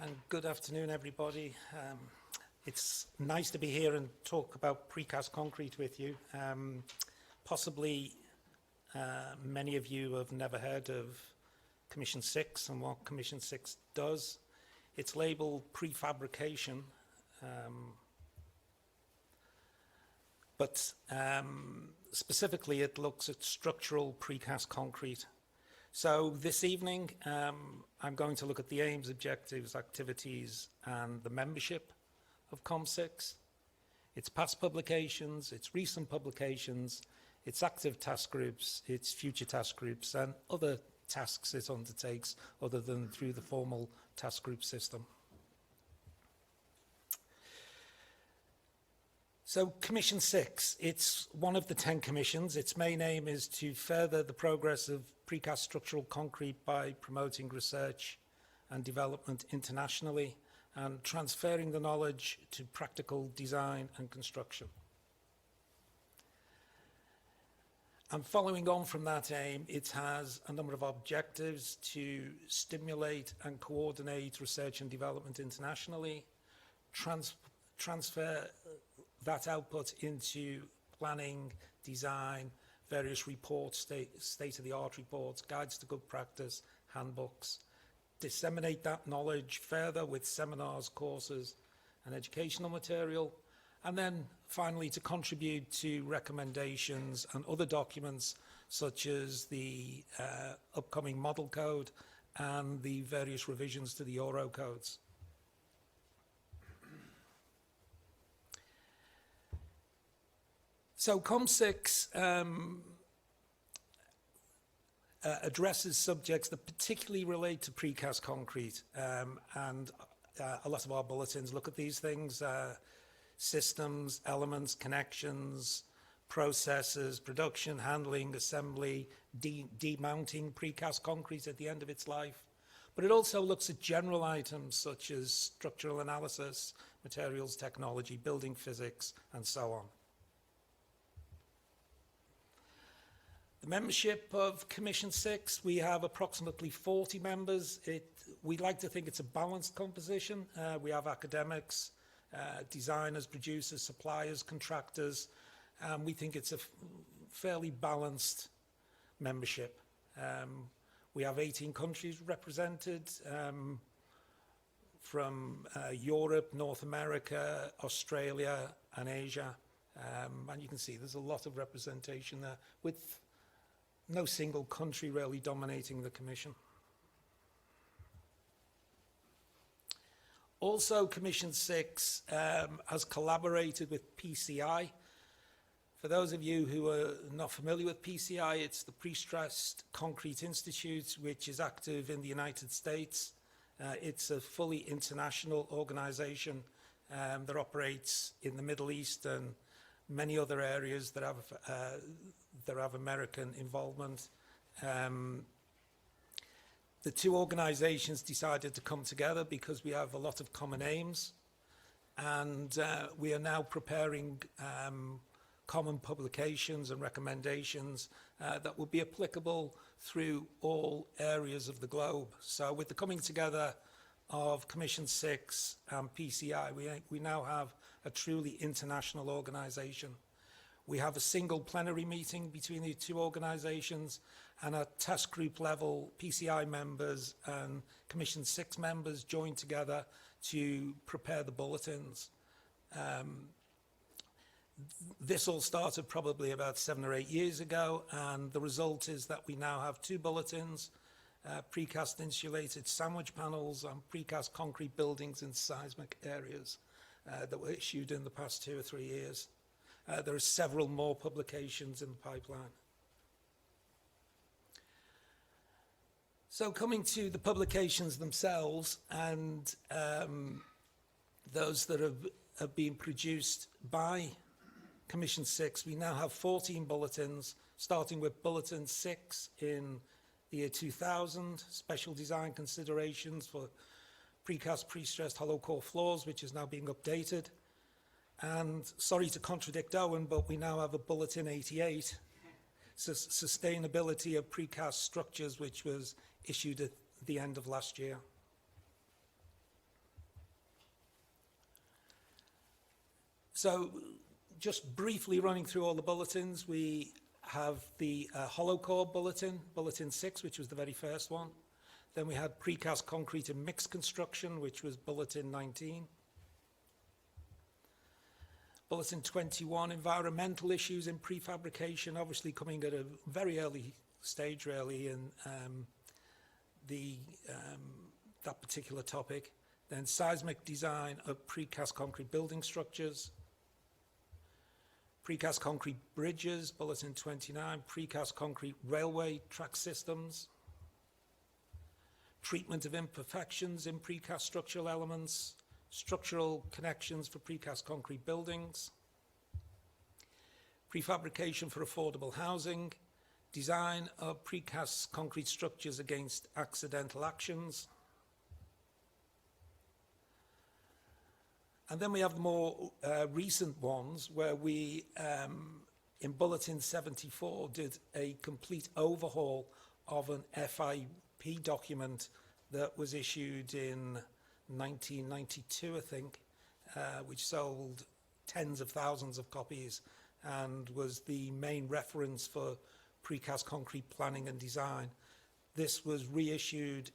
And good afternoon, everybody. It's nice to be here and talk about precast concrete with you. Possibly many of you have never heard of Commission 6 and what Commission 6 does. It's labelled prefabrication, but specifically it looks at structural precast concrete. So this evening, I'm going to look at the aims, objectives, activities, and the membership of Com6, its past publications, its recent publications, its active task groups, its future task groups, and other tasks it undertakes other than through the formal task group system. So Commission 6, it's one of the 10 commissions. Its main aim is to further the progress of precast structural concrete by promoting research and development internationally and transferring the knowledge to practical design and construction. And following on from that aim, it has a number of objectives to stimulate and coordinate research and development internationally, transfer that output into planning, design, various reports, state-of-the-art reports, guides to good practice, handbooks, disseminate that knowledge further with seminars, courses, and educational material, and then finally to contribute to recommendations and other documents such as the upcoming model code and the various revisions to the Euro codes. So Com6 addresses subjects that particularly relate to precast concrete, and a lot of our bulletins look at these things, systems, elements, connections, processes, production, handling, assembly, demounting precast concrete at the end of its life. But it also looks at general items such as structural analysis, materials technology, building physics, and so on. The membership of Commission 6, we have approximately 40 members. We like to think it's a balanced composition. We have academics, designers, producers, suppliers, contractors. We think it's a fairly balanced membership. We have 18 countries represented from Europe, North America, Australia, and Asia. And you can see there's a lot of representation there, with no single country really dominating the Commission. Also, Commission 6 has collaborated with PCI. For those of you who are not familiar with PCI, it's the Pre-Stressed Concrete Institute, which is active in the United States. It's a fully international organization that operates in the Middle East and many other areas that have American involvement. The two organizations decided to come together because we have a lot of common aims, and we are now preparing common publications and recommendations that will be applicable through all areas of the globe. So with the coming together of Commission 6 and PCI, we now have a truly international organization. We have a single plenary meeting between the two organizations, and at task group level, PCI members and Commission 6 members join together to prepare the bulletins. This all started probably about 7 or 8 years ago, and the result is that we now have 2 bulletins, precast insulated sandwich panels and precast concrete buildings in seismic areas that were issued in the past 2 or 3 years. There are several more publications in the pipeline. So coming to the publications themselves, and those that have been produced by Commission 6, we now have 14 bulletins, starting with Bulletin 6 in the year 2000, Special Design Considerations for Precast Pre-Stressed Hollow Core Floors, which is now being updated. And sorry to contradict Owen, but we now have a Bulletin 88, Sustainability of Precast Structures, which was issued at the end of last year. So just briefly running through all the bulletins, we have the hollow core bulletin, bulletin 6, which was the very first one. Then we had precast concrete and mixed construction, which was bulletin 19. Bulletin 21, environmental issues in prefabrication, obviously coming at a very early stage really in that particular topic. Then seismic design of precast concrete building structures. Precast concrete bridges, bulletin 29, precast concrete railway track systems. Treatment of imperfections in precast structural elements, structural connections for precast concrete buildings, prefabrication for affordable housing, design of precast concrete structures against accidental actions. And then we have the more recent ones where we, in Bulletin 74, did a complete overhaul of an FIP document that was issued in 1992, I think, which sold tens of thousands of copies and was the main reference for precast concrete planning and design. This was reissued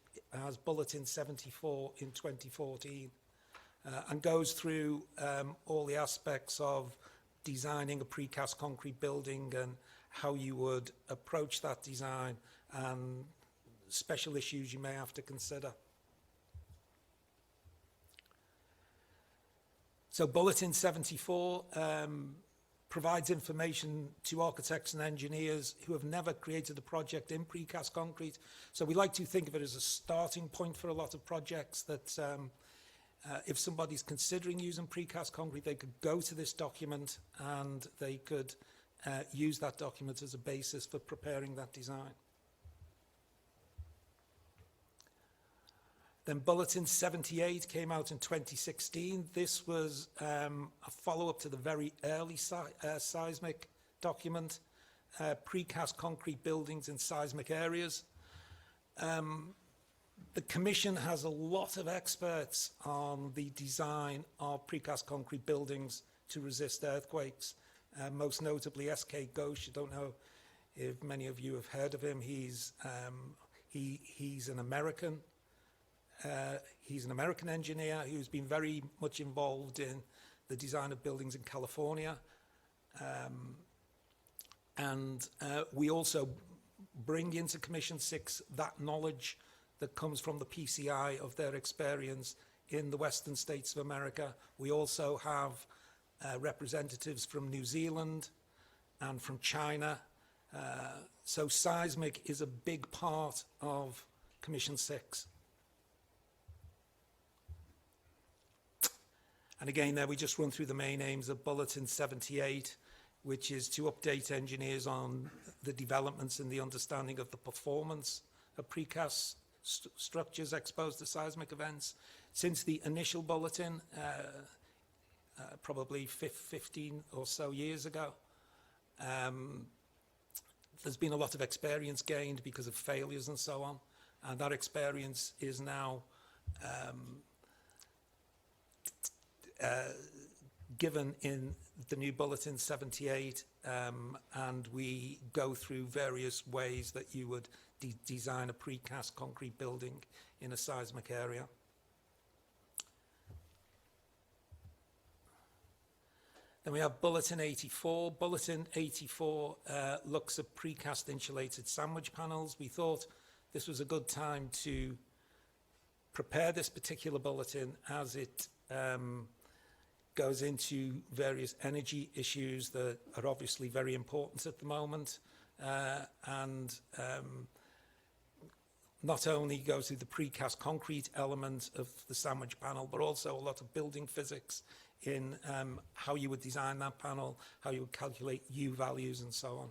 as Bulletin 74 in 2014 and goes through all the aspects of designing a precast concrete building and how you would approach that design and special issues you may have to consider. So Bulletin 74 provides information to architects and engineers who have never created a project in precast concrete. So we like to think of it as a starting point for a lot of projects that if somebody's considering using precast concrete, they could go to this document and they could use that document as a basis for preparing that design. Then Bulletin 78 came out in 2016. This was a follow-up to the very early seismic document, precast concrete buildings in seismic areas. The Commission has a lot of experts on the design of precast concrete buildings to resist earthquakes, most notably S.K. Ghosh. I don't know if many of you have heard of him. He's an American. He's an American engineer who's been very much involved in the design of buildings in California. And we also bring into Commission 6 that knowledge that comes from the PCI of their experience in the Western States of America. We also have representatives from New Zealand and from China. So seismic is a big part of Commission 6. And again, there we just run through the main aims of Bulletin 78, which is to update engineers on the developments in the understanding of the performance of precast structures exposed to seismic events. Since the initial bulletin, probably 15 or so years ago, there's been a lot of experience gained because of failures and so on, and that experience is now given in the new Bulletin 78, and we go through various ways that you would design a precast concrete building in a seismic area. Then we have Bulletin 84. Bulletin 84 looks at precast insulated sandwich panels. We thought this was a good time to prepare this particular bulletin as it goes into various energy issues that are obviously very important at the moment, and not only goes through the precast concrete element of the sandwich panel, but also a lot of building physics in how you would design that panel, how you would calculate U values and so on.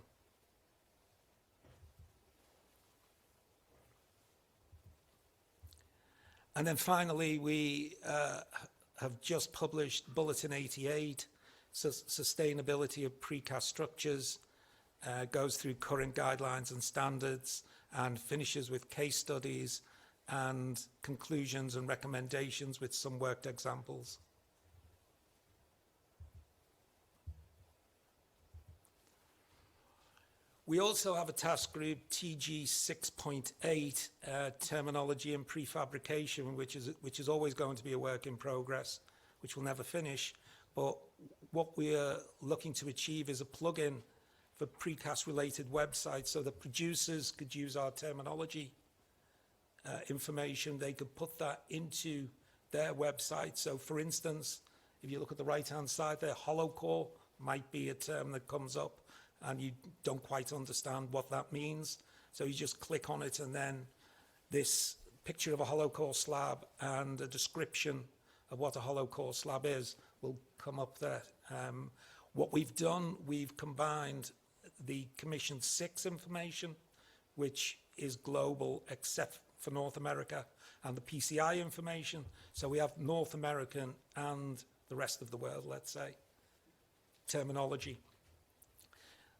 And then finally, we have just published Bulletin 88, Sustainability of Precast Structures, goes through current guidelines and standards and finishes with case studies and conclusions and recommendations with some worked examples. We also have a task group, TG 6.8, terminology and prefabrication, which is always going to be a work in progress, which will never finish. But what we are looking to achieve is a plugin for precast-related websites, so that producers could use our terminology information. They could put that into their website. So, for instance, if you look at the right-hand side there, hollow core might be a term that comes up, and you don't quite understand what that means. So you just click on it, and then this picture of a hollow core slab and a description of what a hollow core slab is will come up there. What we've done, we've combined the Commission 6 information, which is global except for North America, and the PCI information. So we have North American and the rest of the world, let's say, terminology.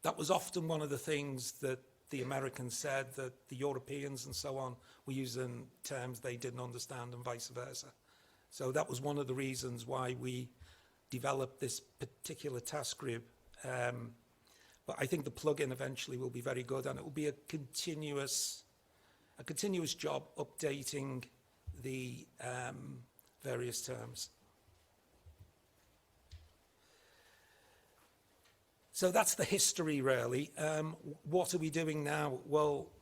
That was often one of the things that the Americans said, that the Europeans and so on were using terms they didn't understand, and vice versa. So that was one of the reasons why we developed this particular task group. But I think the plugin eventually will be very good, and it will be a continuous job updating the various terms. So that's the history, really. What are we doing now? Well,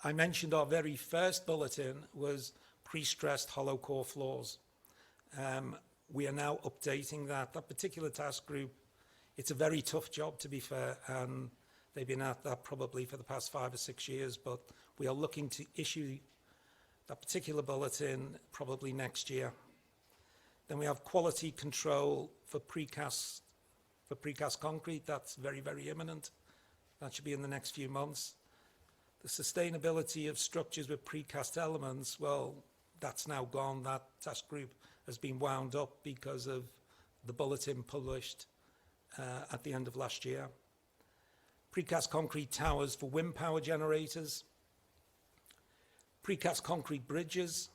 I mentioned our very first bulletin was pre-stressed hollow core floors. We are now updating that. That particular task group, it's a very tough job, to be fair, and they've been at that probably for the past 5 or 6 years, but we are looking to issue that particular bulletin probably next year. Then we have quality control for precast concrete. That's very, very imminent. That should be in the next few months. The sustainability of structures with precast elements, well, that's now gone. That task group has been wound up because of the bulletin published at the end of last year. Precast concrete towers for wind power generators. Precast concrete bridges.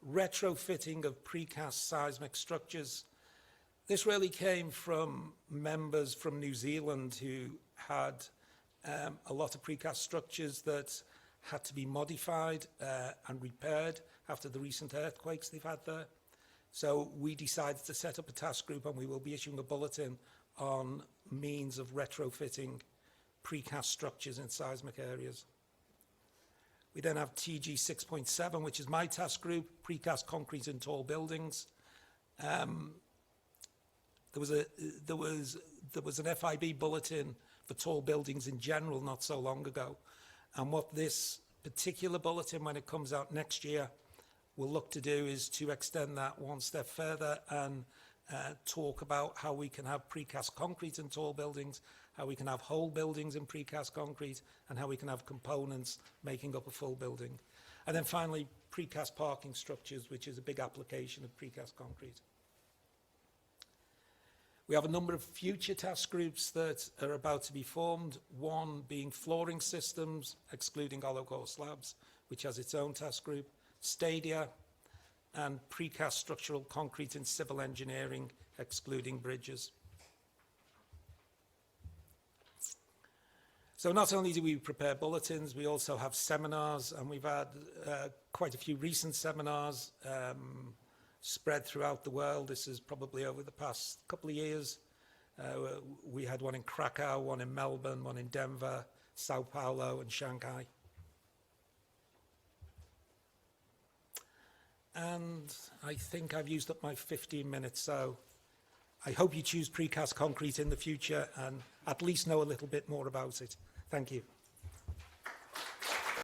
Retrofitting of precast seismic structures. This really came from members from New Zealand who had a lot of precast structures that had to be modified and repaired after the recent earthquakes they've had there. So we decided to set up a task group, and we will be issuing a bulletin on means of retrofitting precast structures in seismic areas. We then have TG 6.7, which is my task group, precast concrete in tall buildings. There was an FIB bulletin for tall buildings in general not so long ago. And what this particular bulletin, when it comes out next year, will look to do is to extend that one step further and talk about how we can have precast concrete in tall buildings, how we can have whole buildings in precast concrete, and how we can have components making up a full building. And then finally, precast parking structures, which is a big application of precast concrete. We have a number of future task groups that are about to be formed, one being flooring systems, excluding hollow core slabs, which has its own task group, stadia, and precast structural concrete in civil engineering, excluding bridges. So not only do we prepare bulletins, we also have seminars, and we've had quite a few recent seminars spread throughout the world. This is probably over the past couple of years. We had one in Krakow, one in Melbourne, one in Denver, Sao Paulo, and Shanghai. And I think I've used up my 15 minutes, so I hope you choose precast concrete in the future and at least know a little bit more about it. Thank you.